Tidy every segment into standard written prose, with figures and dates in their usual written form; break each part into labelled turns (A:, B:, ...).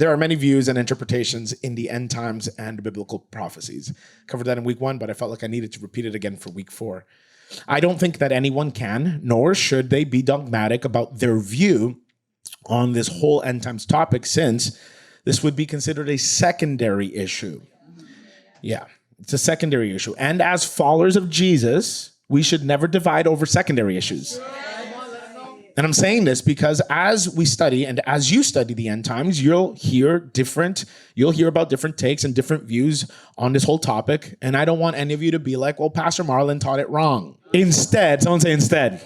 A: there are many views and interpretations in the end times and biblical prophecies. Covered that in week 1, but I felt like I needed to repeat it again for week 4. I don't think that anyone can, nor should they be dogmatic about their view on this whole end times topic, since this would be considered a secondary issue. Yeah, it's a secondary issue. And as followers of Jesus, we should never divide over secondary issues. And I'm saying this because as we study and as you study the end times, you'll hear about different takes and different views on this whole topic. And I don't want any of you to be like, well, Pastor Marlon taught it wrong. Instead, someone say instead.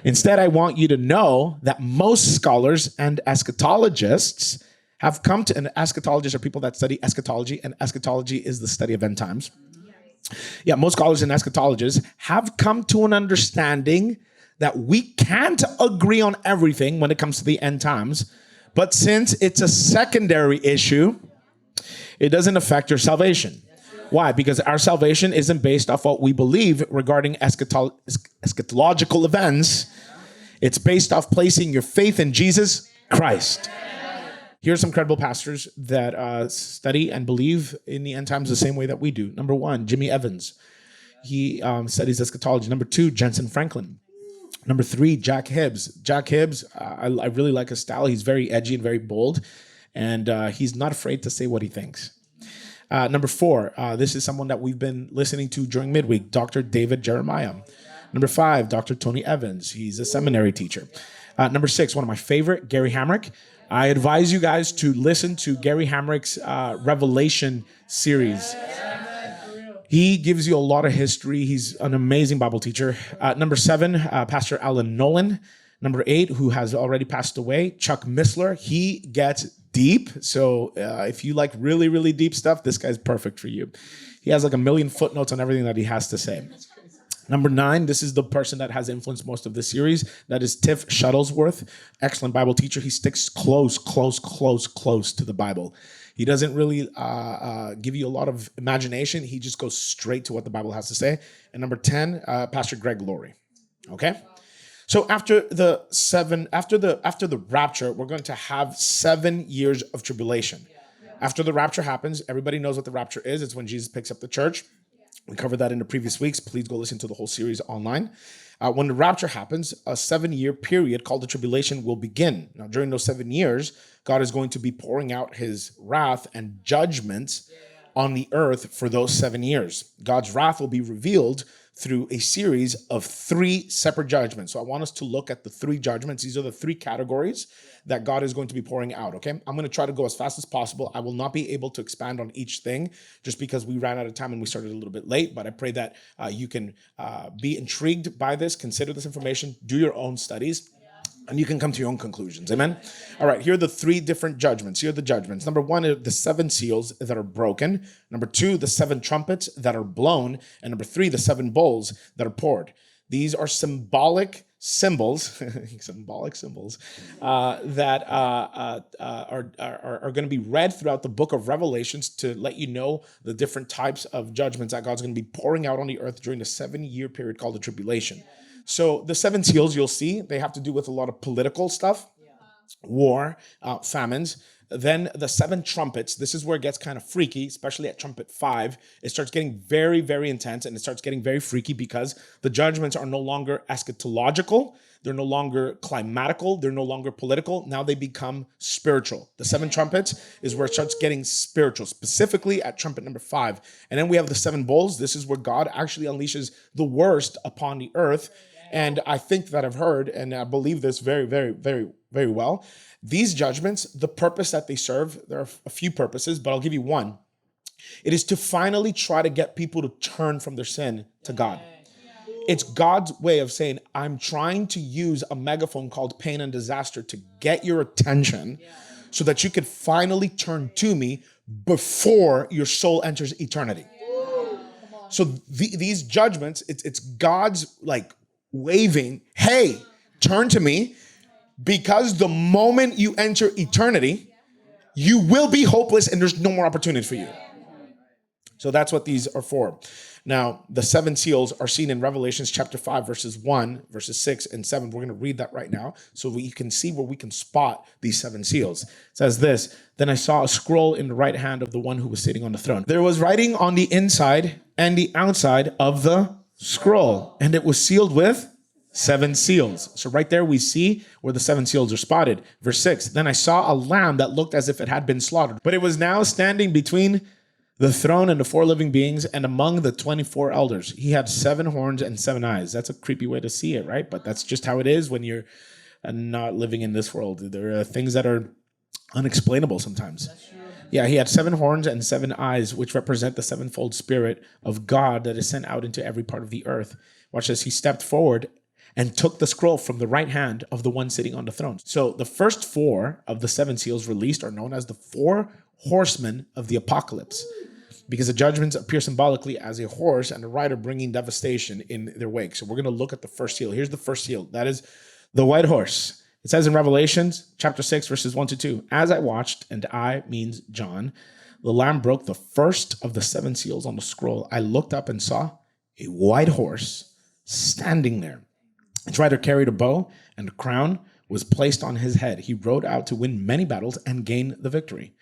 A: Instead, I want you to know that most scholars and eschatologists have come to, and eschatologists are people that study eschatology, and eschatology is the study of end times. Yeah, most scholars and eschatologists have come to an understanding that we can't agree on everything when it comes to the end times, but since it's a secondary issue, it doesn't affect your salvation. Why? Because our salvation isn't based off what we believe regarding eschatological events. It's based off placing your faith in Jesus Christ. Here are some credible pastors that study and believe in the end times the same way that we do. Number 1, Jimmy Evans. He studies eschatology. Number 2, Jensen Franklin. Number 3, Jack Hibbs. Jack Hibbs, I really like his style. He's very edgy and very bold, and he's not afraid to say what he thinks. Number 4, this is someone that we've been listening to during midweek, Dr. David Jeremiah. Number 5, Dr. Tony Evans. He's a seminary teacher. Number 6, one of my favorite, Gary Hamrick. I advise you guys to listen to Gary Hamrick's Revelation series. He gives you a lot of history. He's an amazing Bible teacher. Number 7, Pastor Alan Nolan. Number 8, who has already passed away, Chuck Missler. He gets deep. So if you like really, really deep stuff, this guy's perfect for you. He has like 1 million footnotes on everything that he has to say. Number 9, this is the person that has influenced most of this series. That is Tiff Shuttlesworth, excellent Bible teacher. He sticks close to the Bible. He doesn't really give you a lot of imagination. He just goes straight to what the Bible has to say. And number 10, Pastor Greg Laurie. Okay? So after the rapture, we're going to have 7 years of tribulation. After the rapture happens, everybody knows what the rapture is. It's when Jesus picks up the church. We covered that in the previous weeks. Please go listen to the whole series online. When the rapture happens, a 7-year period called the tribulation will begin. Now, during those 7 years, God is going to be pouring out his wrath and judgments on the earth for those 7 years. God's wrath will be revealed through a series of 3 separate judgments. So I want us to look at the 3 judgments. These are the 3 categories that God is going to be pouring out, okay? I'm going to try to go as fast as possible. I will not be able to expand on each thing just because we ran out of time and we started a little bit late, but I pray that you can be intrigued by this, consider this information, do your own studies, and you can come to your own conclusions, amen? All right, here are the 3 different judgments. Here are the judgments. Number 1 are the 7 seals that are broken. Number 2, the 7 trumpets that are blown. And number 3, the 7 bowls that are poured. These are symbolic symbols that are going to be read throughout the book of Revelations to let you know the different types of judgments that God's going to be pouring out on the earth during the 7-year period called the tribulation. So the 7 seals, you'll see, they have to do with a lot of political stuff, war, famines. Then the 7 trumpets, this is where it gets kind of freaky, especially at trumpet 5. It starts getting very, very intense, and it starts getting very freaky because the judgments are no longer eschatological. They're no longer climatical. They're no longer political. Now they become spiritual. The 7 trumpets is where it starts getting spiritual, specifically at trumpet number 5. And then we have the 7 bowls. This is where God actually unleashes the worst upon the earth. And I think that I've heard, and I believe this very, very, very, very well. These judgments, the purpose that they serve, there are a few purposes, but I'll give you one. It is to finally try to get people to turn from their sin to God. It's God's way of saying, I'm trying to use a megaphone called pain and disaster to get your attention so that you could finally turn to me before your soul enters eternity. So these judgments, it's God's like waving, hey, turn to me, because the moment you enter eternity, you will be hopeless and there's no more opportunity for you. So that's what these are for. Now, the seven seals are seen in Revelations chapter 5, verses 1, verses 6 and 7. We're going to read that right now so we can see where we can spot these seven seals. It says this, then I saw a scroll in the right hand of the one who was sitting on the throne. There was writing on the inside and the outside of the scroll, and it was sealed with seven seals. So right there we see where the seven seals are spotted. Verse 6, then I saw a lamb that looked as if it had been slaughtered, but it was now standing between the throne and the four living beings and among the 24 elders. He had 7 horns and 7 eyes. That's a creepy way to see it, right? But that's just how it is when you're not living in this world. There are things that are unexplainable sometimes. Yeah, he had 7 horns and 7 eyes, which represent the sevenfold spirit of God that is sent out into every part of the earth. Watch this. He stepped forward and took the scroll from the right hand of the one sitting on the throne. So the first 4 of the 7 seals released are known as the 4 horsemen of the apocalypse, because the judgments appear symbolically as a horse and a rider bringing devastation in their wake. So we're going to look at the first seal. Here's the first seal. That is the white horse. It says in Revelations chapter 6, verses 1 to 2, as I watched, and I means John, the Lamb broke the first of the 7 seals on the scroll. I looked up and saw a white horse standing there. Its rider carried a bow, and a crown was placed on his head. He rode out to win many battles and gain the victory.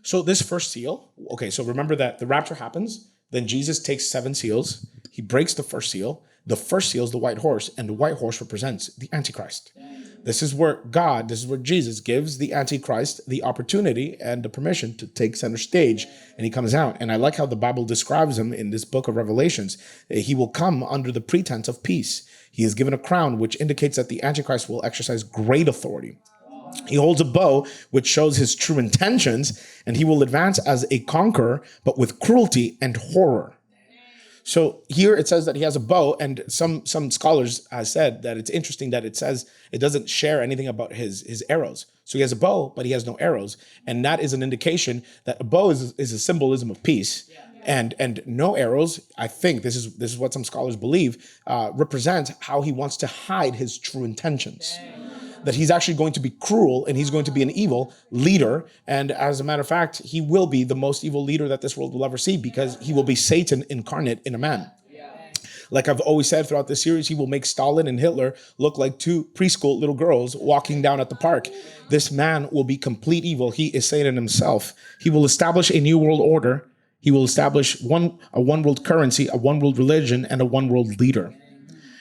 A: So this first seal, okay, so remember that the rapture happens, then Jesus takes 7 seals, he breaks the first seal is the white horse, and the white horse represents the Antichrist. This is where Jesus gives the Antichrist the opportunity and the permission to take center stage, and he comes out. And I like how the Bible describes him in this book of Revelations. He will come under the pretense of peace. He is given a crown, which indicates that the Antichrist will exercise great authority. He holds a bow, which shows his true intentions, and he will advance as a conqueror, but with cruelty and horror. So here it says that he has a bow, and some scholars have said that it's interesting that it says it doesn't share anything about his arrows. So he has a bow, but he has no arrows, and that is an indication that a bow is a symbolism of peace. And no arrows, I think this is what some scholars believe, represents how he wants to hide his true intentions. That he's actually going to be cruel and he's going to be an evil leader. And as a matter of fact, he will be the most evil leader that this world will ever see, because he will be Satan incarnate in a man. Like I've always said throughout this series, he will make Stalin and Hitler look like 2 preschool little girls walking down at the park. This man will be complete evil. He is Satan himself. He will establish a new world order. He will establish a one world currency, a one world religion, and a one world leader.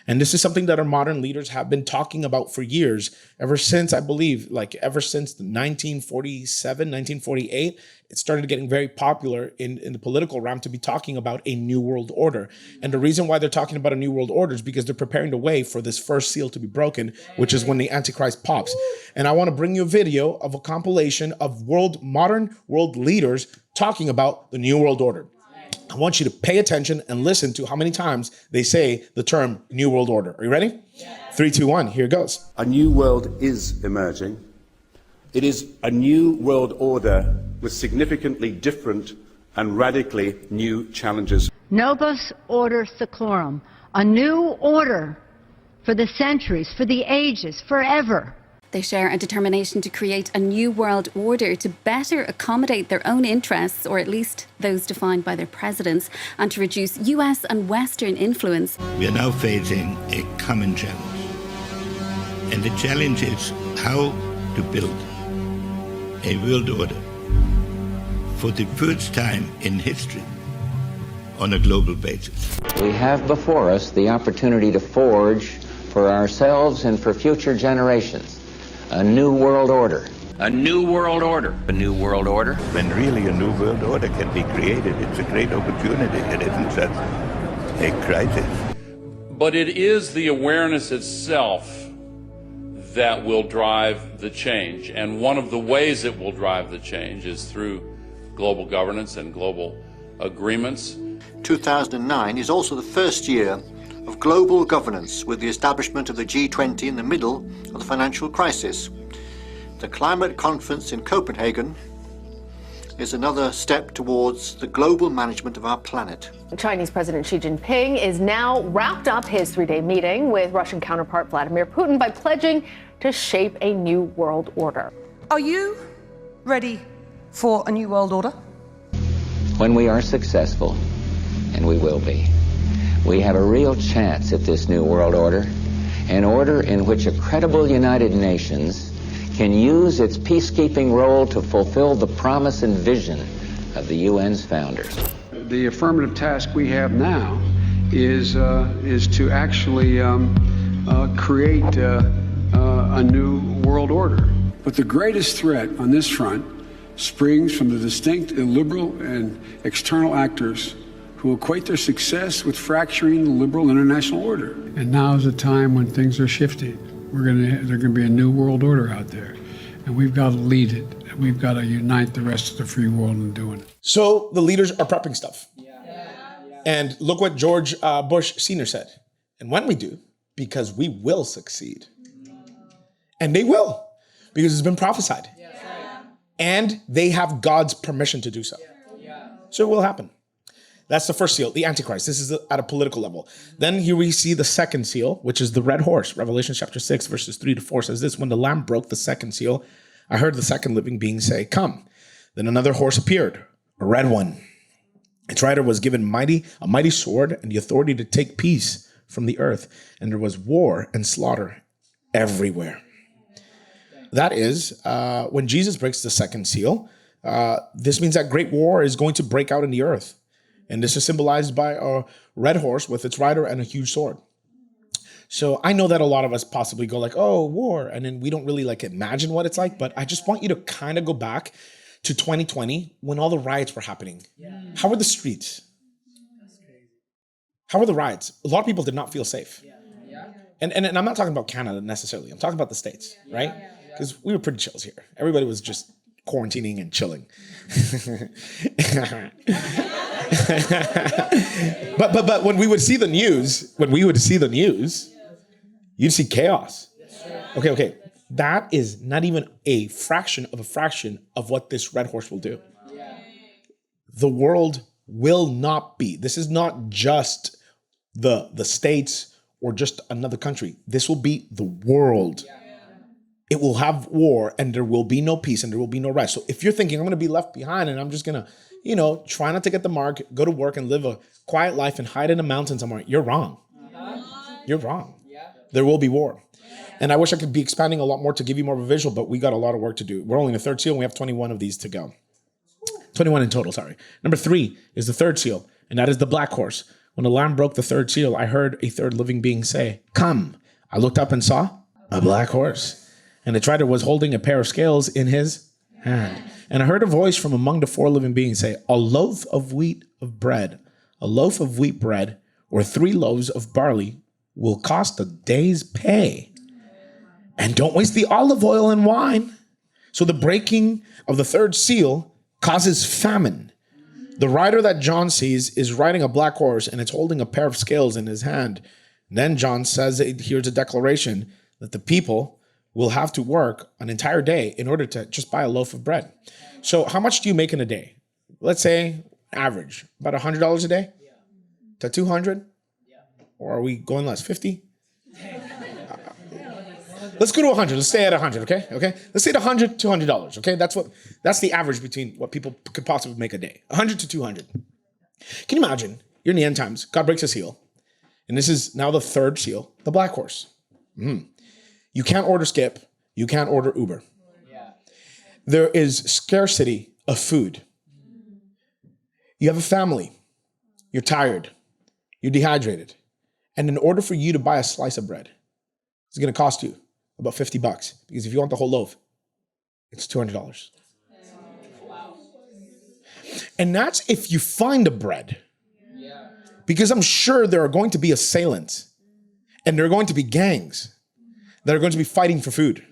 A: And this is something that our modern leaders have been talking about for years, ever since, I believe, ever since 1947, 1948, it started getting very popular in the political realm to be talking about a new world order. And the reason why they're talking about a new world order is because they're preparing the way for this first seal to be broken, which is when the Antichrist pops. And I want to bring you a video of a compilation of modern world leaders talking about the new world order. I want you to pay attention and listen to how many times they say the term New World Order. Are you ready? Yeah. 3, 2, 1, here it goes.
B: A new world is emerging. It is a new world order with significantly different and radically new challenges.
C: Novus Order Seclorum, a new order for the centuries, for the ages, forever.
D: They share a determination to create a new world order to better accommodate their own interests, or at least those defined by their presidents, and to reduce US and Western influence.
E: We are now facing a common challenge. And the challenge is how to build a world order for the first time in history on a global basis.
F: We have before us the opportunity to forge for ourselves and for future generations a new world order.
G: A new world order. A new world order.
E: When really a new world order can be created, it's a great opportunity. It isn't just a crisis.
H: But it is the awareness itself that will drive the change. And one of the ways it will drive the change is through global governance and global agreements.
I: 2009 is also the first year of global governance, with the establishment of the G20 in the middle of the financial crisis. The climate conference in Copenhagen is another step towards the global management of our planet.
J: Chinese President Xi Jinping is now wrapped up his 3-day meeting with Russian counterpart Vladimir Putin by pledging to shape a new world order.
K: Are you ready for a new world order?
F: When we are successful, and we will be, we have a real chance at this new world order, an order in which a credible United Nations can use its peacekeeping role to fulfill the promise and vision of the UN's founders.
K: The affirmative task we have now is to actually create a new world order. But the greatest threat on this front springs from the distinct illiberal and external actors who equate their success with fracturing the liberal international order. And now is a time when things are shifting. There's going to be a new world order out there, and we've got to lead it. And we've got to unite the rest of the free world in doing it.
A: So the leaders are prepping stuff. And look what George Bush Sr. said. And when we do, because we will succeed. And they will, because it's been prophesied. And they have God's permission to do so. So it will happen. That's the first seal, the Antichrist. This is at a political level. Then here we see the second seal, which is the red horse. Revelation chapter 6, verses 3-4 says this: when the Lamb broke the second seal, I heard the second living being say, "Come." Then another horse appeared, a red one. Its rider was given a mighty sword and the authority to take peace from the earth. And there was war and slaughter everywhere. That is, when Jesus breaks the second seal, this means that great war is going to break out in the earth. And this is symbolized by a red horse with its rider and a huge sword. So I know that a lot of us possibly go like, oh, war. And then we don't really like imagine what it's like. But I just want you to kind of go back to 2020 when all the riots were happening. How were the streets? How were the riots? A lot of people did not feel safe. And I'm not talking about Canada necessarily. I'm talking about the States, right? Because we were pretty chills here. Everybody was just quarantining and chilling. but when we would see the news, you'd see chaos. Okay. That is not even a fraction of what this red horse will do. The world will not be. This is not just the States or just another country. This will be the world. It will have war, and there will be no peace, and there will be no rest. So if you're thinking, I'm going to be left behind and I'm just going to, try not to get the mark, go to work and live a quiet life and hide in a mountain somewhere, you're wrong. You're wrong. There will be war. And I wish I could be expanding a lot more to give you more of a visual, but we got a lot of work to do. We're only in the third seal, and we have 21 of these to go. 21 in total, sorry. Number 3 is the third seal, and that is the black horse. When the Lamb broke the third seal, I heard a third living being say, "Come." I looked up and saw a black horse. And its rider was holding a pair of scales in his hand. And I heard a voice from among the 4 living beings say, a loaf of wheat bread, or 3 loaves of barley will cost a day's pay. And don't waste the olive oil and wine. So the breaking of the third seal causes famine. The rider that John sees is riding a black horse, and it's holding a pair of scales in his hand. And then John says, here's a declaration that the people will have to work an entire day in order to just buy a loaf of bread. So how much do you make in a day? Let's say average, about $100 a day to 200? Or are we going less, 50? Let's go to 100. Let's stay at 100, okay? Let's say $100 to $200, okay? That's the average between what people could possibly make a day, 100 to 200. Can you imagine? You're in the end times. God breaks a seal. And this is now the third seal, the black horse. You can't order Skip. You can't order Uber. There is scarcity of food. You have a family. You're tired. You're dehydrated. And in order for you to buy a slice of bread, it's going to cost you about $50. Because if you want the whole loaf, it's $200. And that's if you find a bread. Because I'm sure there are going to be assailants. And there are going to be gangs that are going to be fighting for food.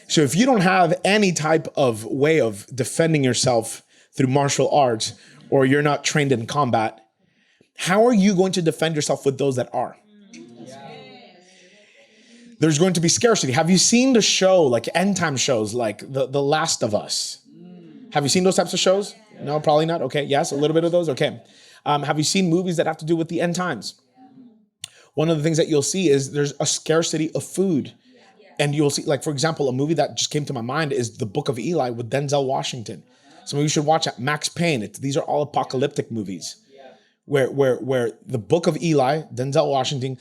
A: So if you don't have any type of way of defending yourself through martial arts, or you're not trained in combat, how are you going to defend yourself with those that are? There's going to be scarcity. Have you seen the show, like end time shows, like The Last of Us? Have you seen those types of shows? No, probably not. Okay, yes, a little bit of those. Okay. Have you seen movies that have to do with the end times? One of the things that you'll see is there's a scarcity of food. And you'll see, like, for example, a movie that just came to my mind is The Book of Eli with Denzel Washington. Some of you should watch Max Payne. These are all apocalyptic movies. Where the Book of Eli, Denzel Washington,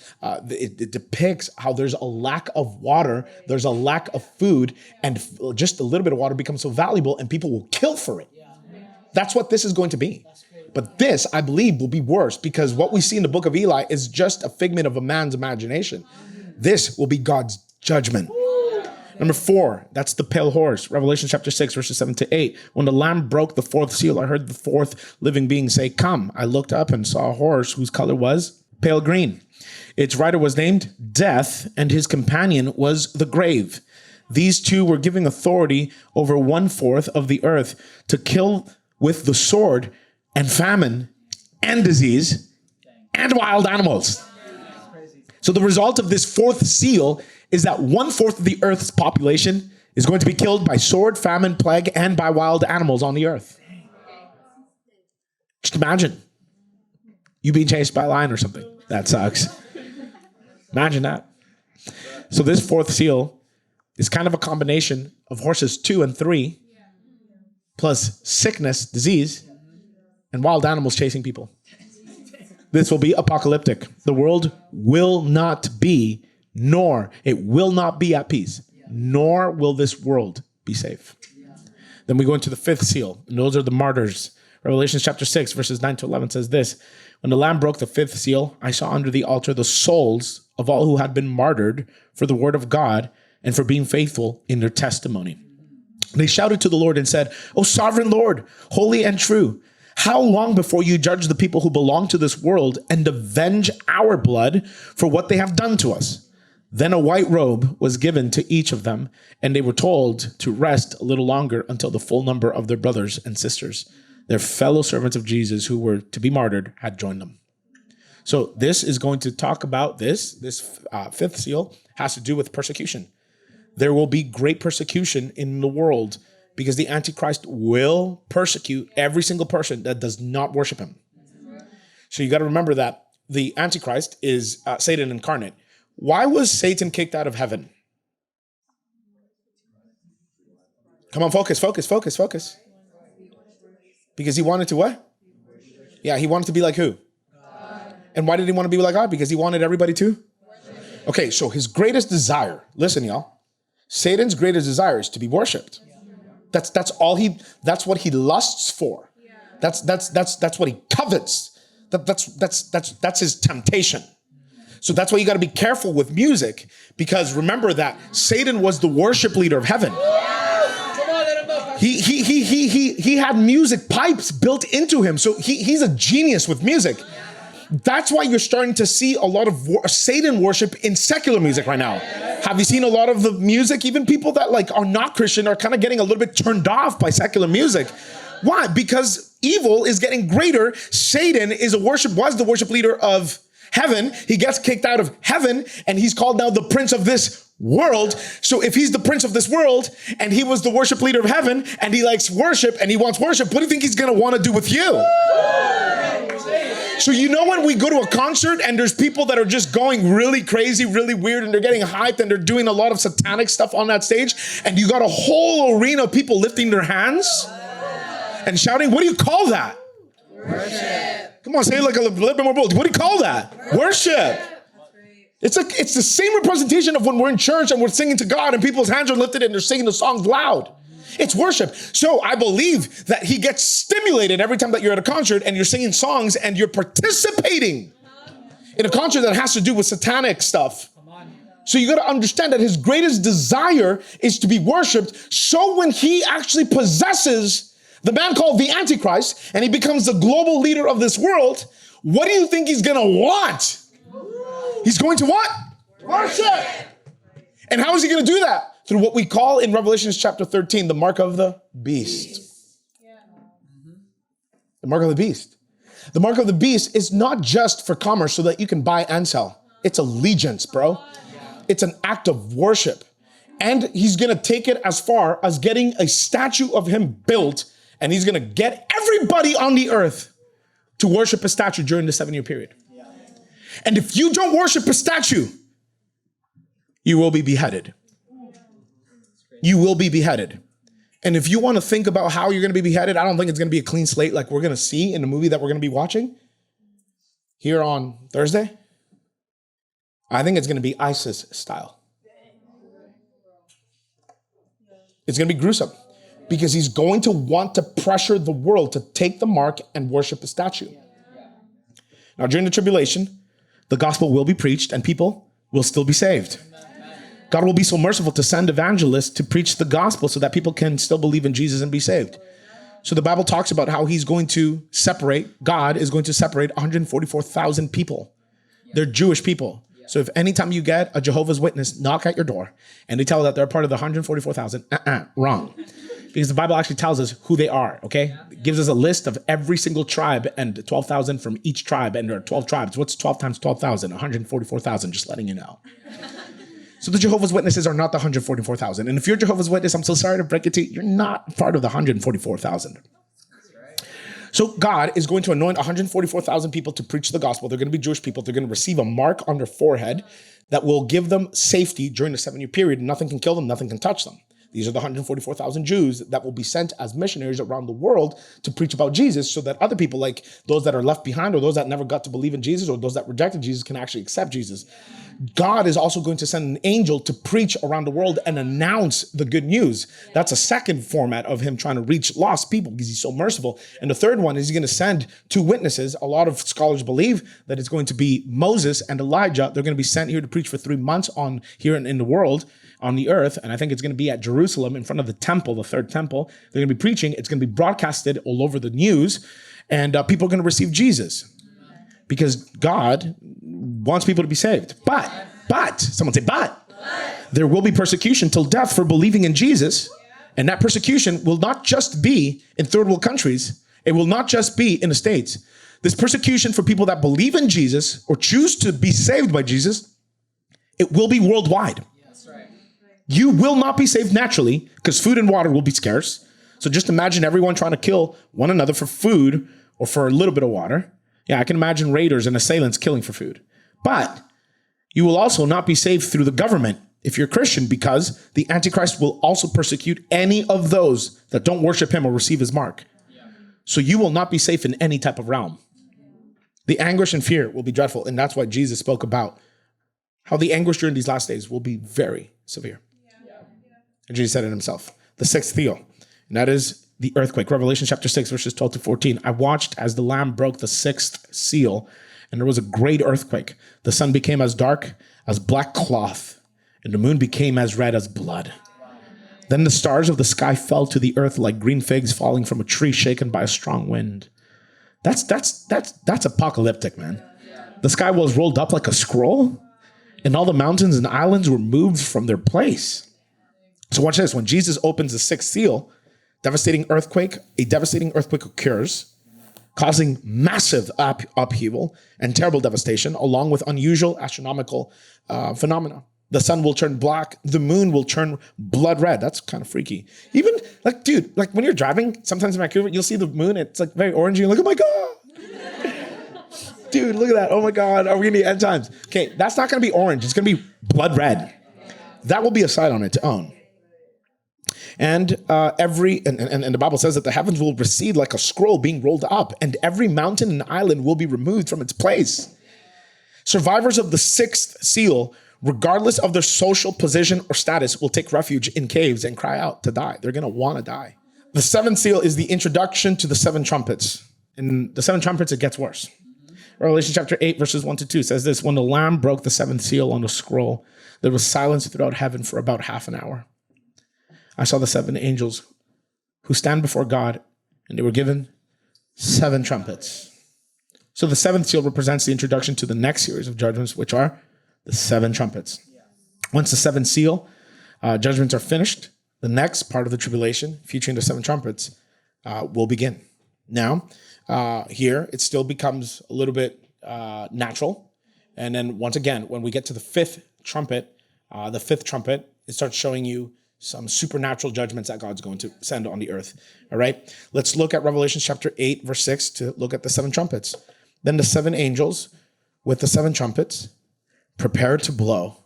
A: it depicts how there's a lack of water, there's a lack of food, and just a little bit of water becomes so valuable and people will kill for it. That's what this is going to be. But this, I believe, will be worse because what we see in the Book of Eli is just a figment of a man's imagination. This will be God's judgment. Number 4, that's the pale horse. Revelation chapter 6, verses 7 to 8. When the Lamb broke the 4th seal, I heard the 4th living being say, "Come." I looked up and saw a horse whose color was pale green. Its rider was named Death, and his companion was the Grave. These two were giving authority over 1/4 of the earth to kill with the sword and famine and disease and wild animals. So the result of this 4th seal is that 1/4 of the earth's population is going to be killed by sword, famine, plague, and by wild animals on the earth. Just imagine you being chased by a lion or something. That sucks. Imagine that. So this 4th seal is kind of a combination of horses 2 and 3, plus sickness, disease, and wild animals chasing people. This will be apocalyptic. The world will not be, nor it will not be at peace, nor will this world be safe. Then we go into the 5th seal, and those are the martyrs. Revelation chapter 6, verses 9 to 11 says this: When the Lamb broke the 5th seal, I saw under the altar the souls of all who had been martyred for the word of God and for being faithful in their testimony. They shouted to the Lord and said, "O sovereign Lord, holy and true, how long before you judge the people who belong to this world and avenge our blood for what they have done to us?" Then a white robe was given to each of them, and they were told to rest a little longer until the full number of their brothers and sisters, their fellow servants of Jesus who were to be martyred, had joined them. So this is going to talk about this 5th seal has to do with persecution. There will be great persecution in the world because the Antichrist will persecute every single person that does not worship him. So you got to remember that the Antichrist is Satan incarnate. Why was Satan kicked out of heaven? Come on, focus. Because he wanted to what? Yeah, he wanted to be like who? God. And why did he want to be like God? Because he wanted everybody to? Worship. Okay, so his greatest desire, listen y'all, Satan's greatest desire is to be worshipped. That's what he lusts for. That's what he covets. That's his temptation. So that's why you got to be careful with music, because remember that Satan was the worship leader of heaven. He had music pipes built into him. So he's a genius with music. That's why you're starting to see a lot of Satan worship in secular music right now. Have you seen a lot of the music? Even people that are not Christian are kind of getting a little bit turned off by secular music. Why? Because evil is getting greater. Satan was the worship leader of heaven. He gets kicked out of heaven, and he's called now the prince of this world. So if he's the prince of this world and he was the worship leader of heaven and he likes worship and he wants worship, what do you think he's going to want to do with you? So when we go to a concert and there's people that are just going really crazy, really weird, and they're getting hyped and they're doing a lot of satanic stuff on that stage, and you got a whole arena of people lifting their hands and shouting, what do you call that? Worship. Come on, say it like a little bit more bold. What do you call that? Worship. It's the same representation of when we're in church and we're singing to God and people's hands are lifted and they're singing the songs loud. It's worship. So I believe that he gets stimulated every time that you're at a concert and you're singing songs and you're participating in a concert that has to do with satanic stuff. So you got to understand that his greatest desire is to be worshiped. So when he actually possesses the man called the Antichrist and he becomes the global leader of this world, what do you think he's going to want? He's going to what? Worship. And how is he going to do that? Through what we call in Revelation chapter 13, the mark of the beast. The mark of the beast. The mark of the beast is not just for commerce so that you can buy and sell. It's allegiance, bro. It's an act of worship. And he's going to take it as far as getting a statue of him built, and he's going to get everybody on the earth to worship a statue during the 7-year period. And if you don't worship a statue, you will be beheaded. You will be beheaded. And if you want to think about how you're going to be beheaded, I don't think it's going to be a clean slate like we're going to see in the movie that we're going to be watching here on Thursday. I think it's going to be ISIS style. It's going to be gruesome because he's going to want to pressure the world to take the mark and worship a statue. Now, during the tribulation, the gospel will be preached and people will still be saved. God will be so merciful to send evangelists to preach the gospel so that people can still believe in Jesus and be saved. So the Bible talks about how he's going to separate, God is going to separate 144,000 people. They're Jewish people. So if anytime you get a Jehovah's Witness knock at your door and they tell that they're part of the 144,000, wrong. Because the Bible actually tells us who they are, okay? It gives us a list of every single tribe and 12,000 from each tribe, and there are 12 tribes. What's 12 times 12,000? 144,000, just letting you know. So the Jehovah's Witnesses are not the 144,000. And if you're Jehovah's Witness, I'm so sorry to break it to you, you're not part of the 144,000. So God is going to anoint 144,000 people to preach the gospel. They're going to be Jewish people. They're going to receive a mark on their forehead that will give them safety during the 7-year period. Nothing can kill them. Nothing can touch them. These are the 144,000 Jews that will be sent as missionaries around the world to preach about Jesus so that other people, like those that are left behind or those that never got to believe in Jesus or those that rejected Jesus, can actually accept Jesus. God is also going to send an angel to preach around the world and announce the good news. That's a second format of him trying to reach lost people because he's so merciful. And the third one is he's going to send 2 witnesses. A lot of scholars believe that it's going to be Moses and Elijah. They're going to be sent here to preach for 3 months here in the world, on the earth. And I think it's going to be at Jerusalem in front of the temple, the third temple. They're going to be preaching. It's going to be broadcasted all over the news. And people are going to receive Jesus because God wants people to be saved. But, someone say, but, there will be persecution till death for believing in Jesus. And that persecution will not just be in third world countries. It will not just be in the States. This persecution for people that believe in Jesus or choose to be saved by Jesus, it will be worldwide. You will not be saved naturally because food and water will be scarce. So just imagine everyone trying to kill one another for food or for a little bit of water. Yeah, I can imagine raiders and assailants killing for food. But you will also not be saved through the government if you're a Christian because the Antichrist will also persecute any of those that don't worship him or receive his mark. So you will not be safe in any type of realm. The anguish and fear will be dreadful. And that's why Jesus spoke about how the anguish during these last days will be very severe. And Jesus said it himself. The 6th seal, and that is the earthquake. Revelation chapter 6, verses 12 to 14. I watched as the Lamb broke the 6th seal, and there was a great earthquake. The sun became as dark as black cloth, and the moon became as red as blood. Then the stars of the sky fell to the earth like green figs falling from a tree shaken by a strong wind. That's apocalyptic, man. The sky was rolled up like a scroll, and all the mountains and islands were moved from their place. So watch this. When Jesus opens the 6th seal, a devastating earthquake occurs, causing massive upheaval and terrible devastation, along with unusual astronomical phenomena. The sun will turn black. The moon will turn blood red. That's kind of freaky. Even like when you're driving, sometimes in Vancouver, you'll see the moon. It's like very orangey. You're like, oh my God. Dude, look at that. Oh my God. Are we going to be end times? Okay, that's not going to be orange. It's going to be blood red. That will be a sight on its own. And the Bible says that the heavens will recede like a scroll being rolled up, and every mountain and island will be removed from its place. Survivors of the 6th seal, regardless of their social position or status, will take refuge in caves and cry out to die. They're going to want to die. The 7th seal is the introduction to the 7 trumpets. In the 7 trumpets, it gets worse. Revelation chapter 8, verses 1 to 2 says this: when the Lamb broke the 7th seal on the scroll, there was silence throughout heaven for about half an hour. I saw the 7 angels who stand before God, and they were given 7 trumpets. So the 7th seal represents the introduction to the next series of judgments, which are the 7 trumpets. Once the 7th seal judgments are finished, the next part of the tribulation, featuring the 7 trumpets, will begin. Now, here, it still becomes a little bit natural. And then once again, when we get to the 5th trumpet, it starts showing you some supernatural judgments that God's going to send on the earth. All right, let's look at Revelation chapter 8, verse 6 to look at the 7 trumpets. Then the 7 angels with the 7 trumpets prepared to blow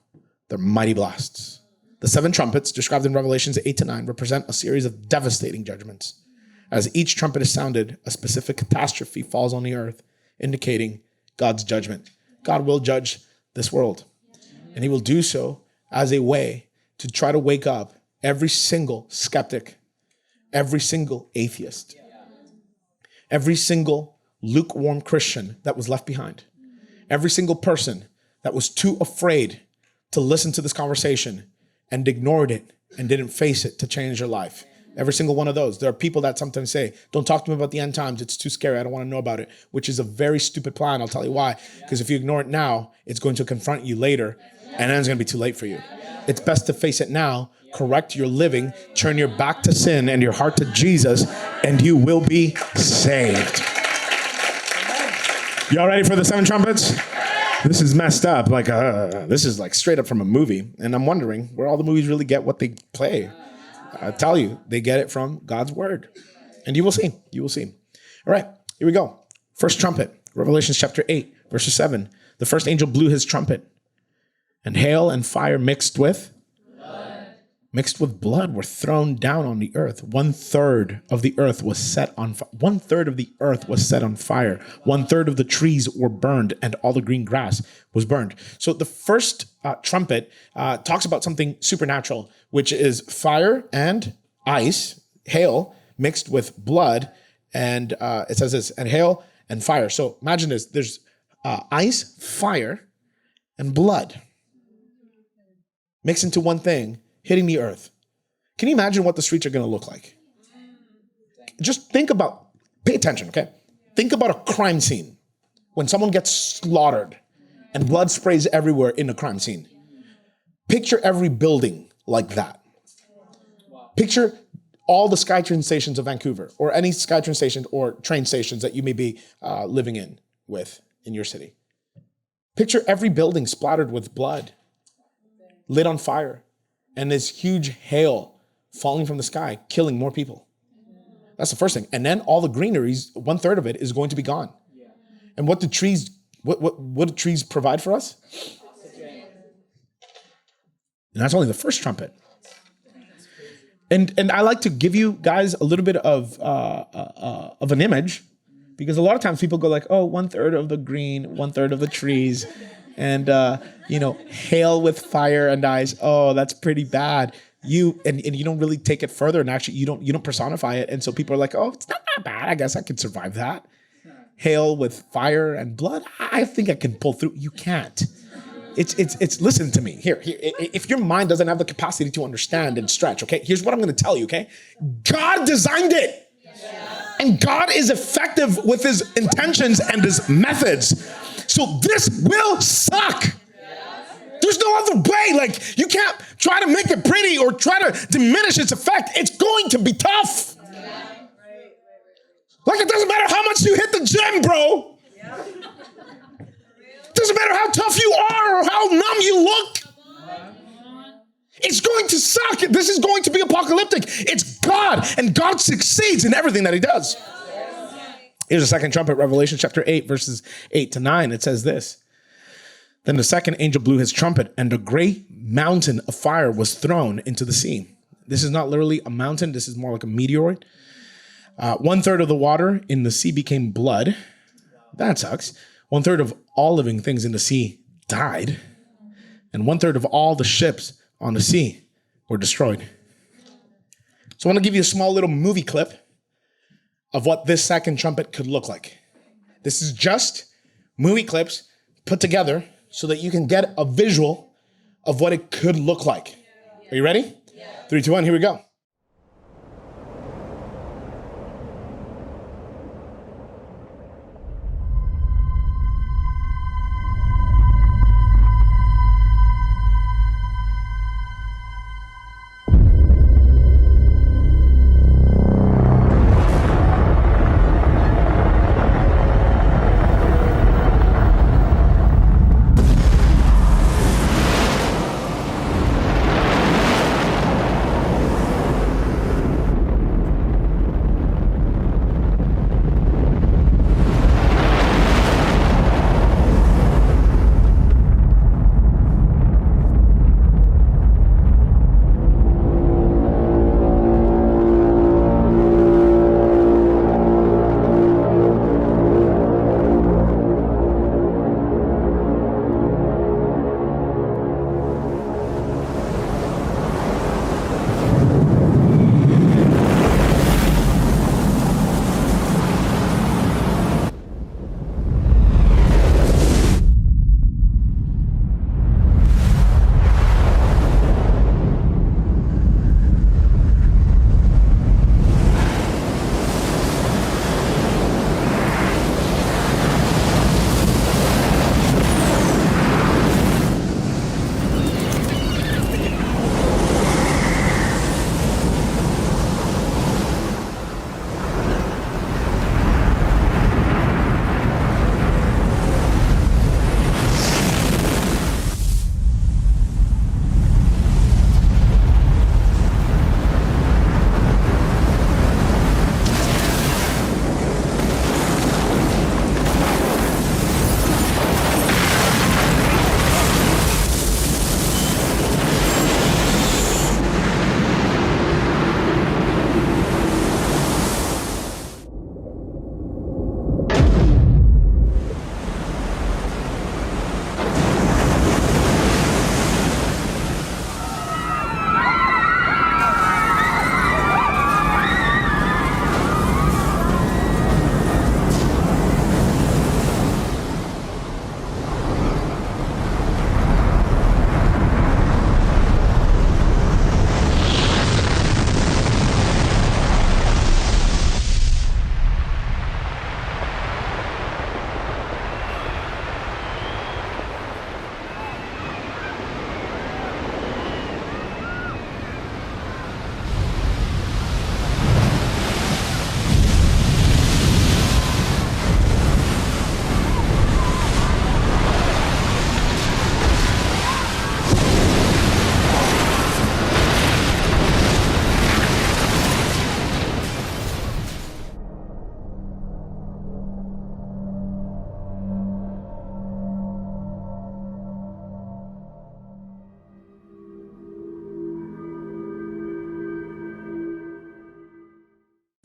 A: their mighty blasts. The seven trumpets, described in Revelations 8-9, represent a series of devastating judgments. As each trumpet is sounded, a specific catastrophe falls on the earth, indicating God's judgment. God will judge this world, and he will do so as a way to try to wake up every single skeptic, every single atheist, every single lukewarm Christian that was left behind, every single person that was too afraid to listen to this conversation and ignored it and didn't face it to change their life. Every single one of those. There are people that sometimes say, don't talk to me about the end times. It's too scary. I don't want to know about it, which is a very stupid plan. I'll tell you why. Because if you ignore it now, it's going to confront you later, and then it's going to be too late for you. It's best to face it now, correct your living, turn your back to sin and your heart to Jesus, and you will be saved. Y'all ready for the seven trumpets? This is messed up. This is like straight up from a movie. And I'm wondering where all the movies really get what they play. I tell you, they get it from God's word. And you will see. You will see. All right, here we go. First trumpet, Revelation chapter 8, verse 7. The first angel blew his trumpet, and hail and fire mixed with blood were thrown down on the earth. 1/3 of the earth was set on fire. 1/3 of the earth was set on fire. 1/3 of the trees were burned, and all the green grass was burned. So the first trumpet talks about something supernatural, which is fire and ice, hail mixed with blood, and it says this, and hail and fire. So imagine this: there's ice, fire, and blood mixed into one thing, hitting the earth. Can you imagine what the streets are going to look like? Just pay attention, okay? Think about a crime scene when someone gets slaughtered and blood sprays everywhere in a crime scene. Picture every building like that. Picture all the SkyTrain stations of Vancouver, or any SkyTrain station or train stations that you may be living in your city. Picture every building splattered with blood, lit on fire, and this huge hail falling from the sky, killing more people. That's the first thing. And then all the greeneries, 1/3 of it is going to be gone. And what do trees provide for us? And that's only the first trumpet. And I like to give you guys a little bit of an image, because a lot of times people go like, oh, 1/3 of the green, 1/3 of the trees, and hail with fire and ice. Oh, that's pretty bad. You don't really take it further, and actually you don't personify it. And so people are like, oh, it's not that bad. I guess I could survive that. Hail with fire and blood. I think I can pull through. You can't. It's listen to me. Here, if your mind doesn't have the capacity to understand and stretch, okay, here's what I'm going to tell you, okay? God designed it. And God is effective with his intentions and his methods. So this will suck. There's no other way. Like, you can't try to make it pretty or try to diminish its effect. It's going to be tough. Like, it doesn't matter how much you hit the gym, bro. It doesn't matter how tough you are or how numb you look. It's going to suck. This is going to be apocalyptic. It's God, and God succeeds in everything that he does. Here's the second trumpet, Revelation chapter 8, verses 8-9. It says this. Then the second angel blew his trumpet, and a great mountain of fire was thrown into the sea. This is not literally a mountain. This is more like a meteoroid. 1/3 of the water in the sea became blood. That sucks. 1/3 of all living things in the sea died. And 1/3 of all the ships on the sea were destroyed. So I want to give you a small little movie clip of what this second trumpet could look like. This is just movie clips put together so that you can get a visual of what it could look like. Are you ready? 3, 2, 1, here we go.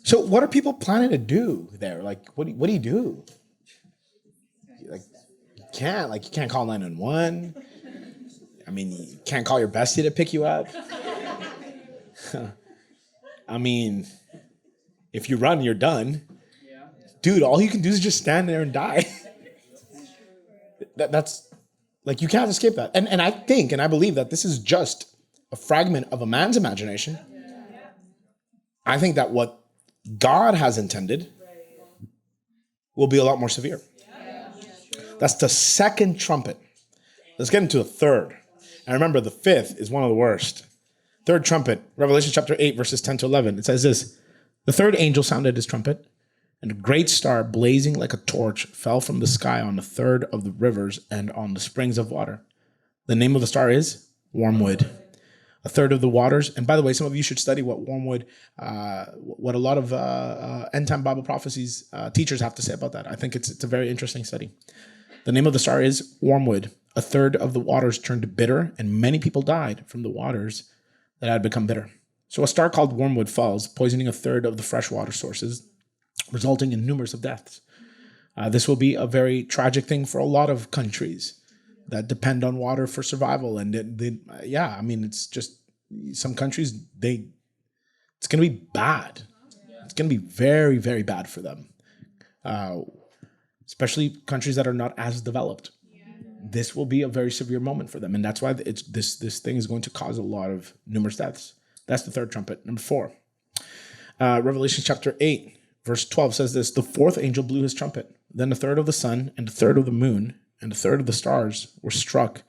A: So what are people planning to do there? Like, what do you do? Like, you can't call 911. I mean, you can't call your bestie to pick you up. I mean, if you run, you're done. Dude, all you can do is just stand there and die. That's like, you can't escape that. And I think, and I believe that this is just a fragment of a man's imagination. I think that what God has intended will be a lot more severe. That's the second trumpet. Let's get into the third. And remember, the fifth is one of the worst. Third trumpet, Revelation chapter 8, verses 10 to 11. It says this: the third angel sounded his trumpet, and a great star blazing like a torch fell from the sky on a third of the rivers and on the springs of water. The name of the star is Wormwood. A third of the waters. And by the way, some of you should study what Wormwood, what a lot of end time Bible prophecies teachers have to say about that. I think it's a very interesting study. The name of the star is Wormwood. A third of the waters turned bitter, and many people died from the waters that had become bitter. So a star called Wormwood falls, poisoning a third of the freshwater sources, resulting in numerous of deaths. This will be a very tragic thing for a lot of countries that depend on water for survival. And I mean, it's just some countries, it's going to be bad. It's going to be very, very bad for them, especially countries that are not as developed. This will be a very severe moment for them. And that's why this thing is going to cause a lot of numerous deaths. That's the third trumpet. Number 4, Revelation chapter 8, verse 12 says this: the fourth angel blew his trumpet. Then a third of the sun and a third of the moon and a third of the stars were struck.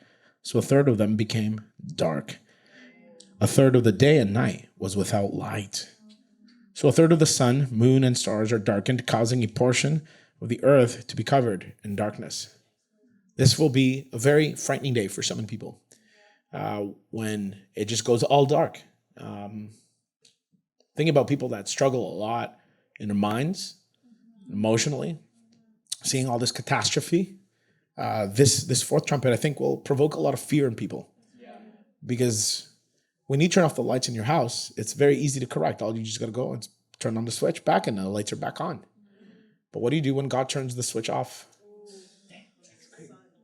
A: So a third of them became dark. A third of the day and night was without light. So a third of the sun, moon, and stars are darkened, causing a portion of the earth to be covered in darkness. This will be a very frightening day for so many people when it just goes all dark. Think about people that struggle a lot in their minds, emotionally, seeing all this catastrophe. This fourth trumpet, I think, will provoke a lot of fear in people. Because when you turn off the lights in your house, it's very easy to correct. All you just got to go and turn on the switch back and the lights are back on. But what do you do when God turns the switch off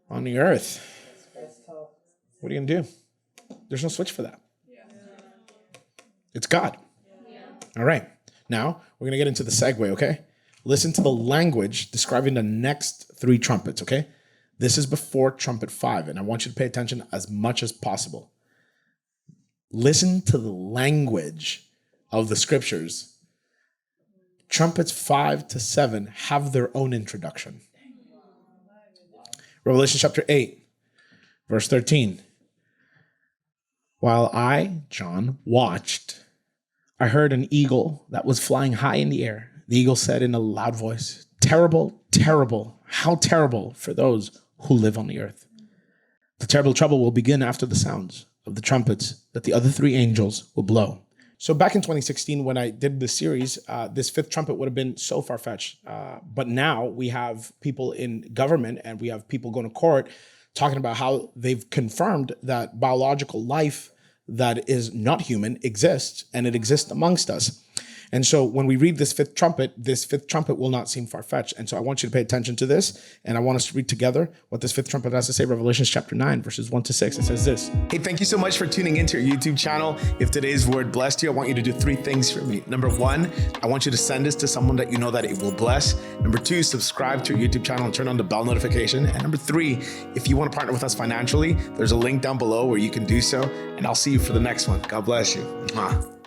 A: on the earth? What are you going to do? There's no switch for that. It's God. All right. Now, we're going to get into the segue, okay? Listen to the language describing the next 3 trumpets, okay? This is before trumpet 5, and I want you to pay attention as much as possible. Listen to the language of the scriptures. Trumpets 5 to 7 have their own introduction. Revelation chapter 8, verse 13. While I, John, watched, I heard an eagle that was flying high in the air. The eagle said in a loud voice, "Terrible, terrible, how terrible for those who live on the earth. The terrible trouble will begin after the sounds of the trumpets that the other 3 angels will blow." So back in 2016, when I did this series, this 5th trumpet would have been so far-fetched. But now we have people in government and we have people going to court talking about how they've confirmed that biological life that is not human exists, and it exists amongst us. And so when we read this 5th trumpet will not seem far-fetched. And so I want you to pay attention to this, and I want us to read together what this 5th trumpet has to say. Revelation chapter 9, verses 1 to 6. It says this: Hey, thank you so much for tuning into our YouTube channel. If today's word blessed you, I want you to do 3 things for me. Number 1, I want you to send this to someone that you know that it will bless. Number 2, subscribe to our YouTube channel and turn on the bell notification. And number 3, if you want to partner with us financially, there's a link down below where you can do so. And I'll see you for the next one. God bless you. Mwah.